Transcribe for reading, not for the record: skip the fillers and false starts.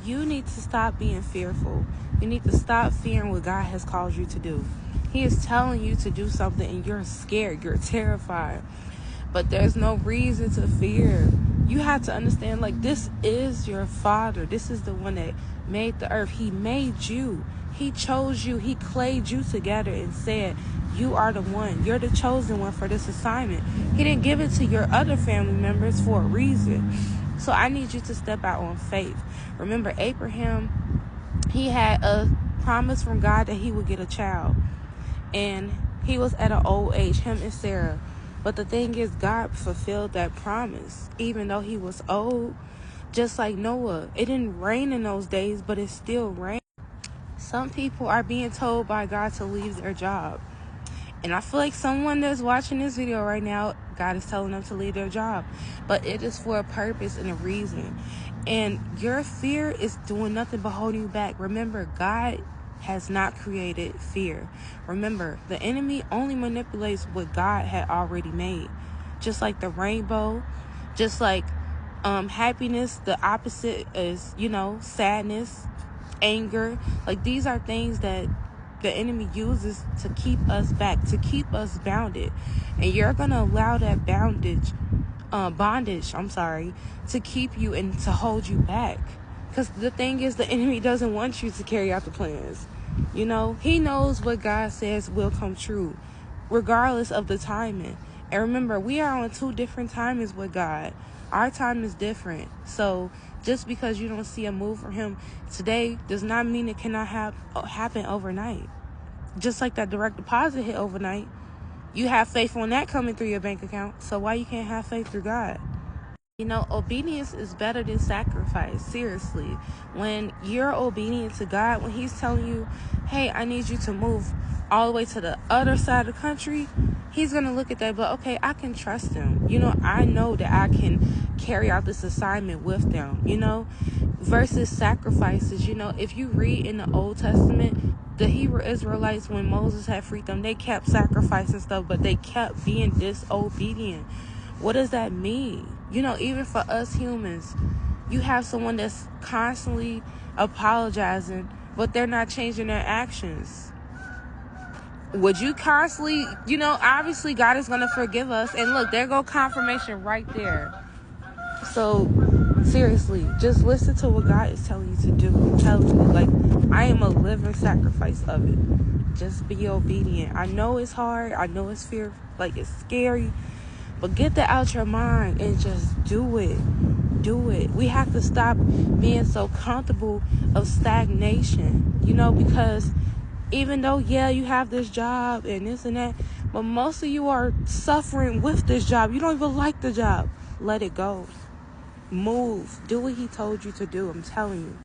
You need to stop being fearful. You need to stop fearing what God has called you to do. He is telling you to do something and you're scared. You're terrified. But there's no reason to fear. You have to understand, like, this is your Father. This is the one that made the earth. He made you. He chose you. He clayed you together and said, you are the one. You're the chosen one for this assignment. He didn't give it to your other family members for a reason. So I need you to step out on faith. Remember, Abraham, he had a promise from God that he would get a child. And he was at an old age, him and Sarah. But the thing is, God fulfilled that promise, even though he was old. Just like Noah, it didn't rain in those days, but it still rained. Some people are being told by God to leave their job. And I feel like someone that's watching this video right now, God is telling them to leave their job. But it is for a purpose and a reason. And your fear is doing nothing but holding you back. Remember, God has not created fear. Remember, the enemy only manipulates what God had already made. Just like the rainbow, just like happiness, the opposite is, sadness, anger. Like, these are things that the enemy uses to keep us back, to keep us bounded. And you're going to allow that bondage, to keep you and to hold you back. Because the thing is, the enemy doesn't want you to carry out the plans. He knows what God says will come true, regardless of the timing. And remember, we are on 2 different timings with God. Our time is different. So just because you don't see a move from him today does not mean it cannot happen overnight. Just like that direct deposit hit overnight. You have faith on that coming through your bank account. So why you can't have faith through God? Obedience is better than sacrifice. Seriously. When you're obedient to God, when he's telling you, hey, I need you to move all the way to the other side of the country, he's going to look at that, but okay, I can trust him. I know that I can carry out this assignment with them, versus sacrifices. If you read in the Old Testament, the Hebrew Israelites, when Moses had freed them, they kept sacrificing stuff, but they kept being disobedient. What does that mean? Even for us humans, you have someone that's constantly apologizing, but they're not changing their actions. Would you constantly, obviously God is going to forgive us. And look, there go confirmation right there. So seriously, just listen to what God is telling you to do. I'm telling you, like, I am a living sacrifice of it. Just be obedient. I know it's hard. I know it's it's scary. But get that out your mind and just do it. Do it. We have to stop being so comfortable of stagnation, because even though, you have this job and this and that, but most of you are suffering with this job. You don't even like the job. Let it go. Move. Do what he told you to do. I'm telling you.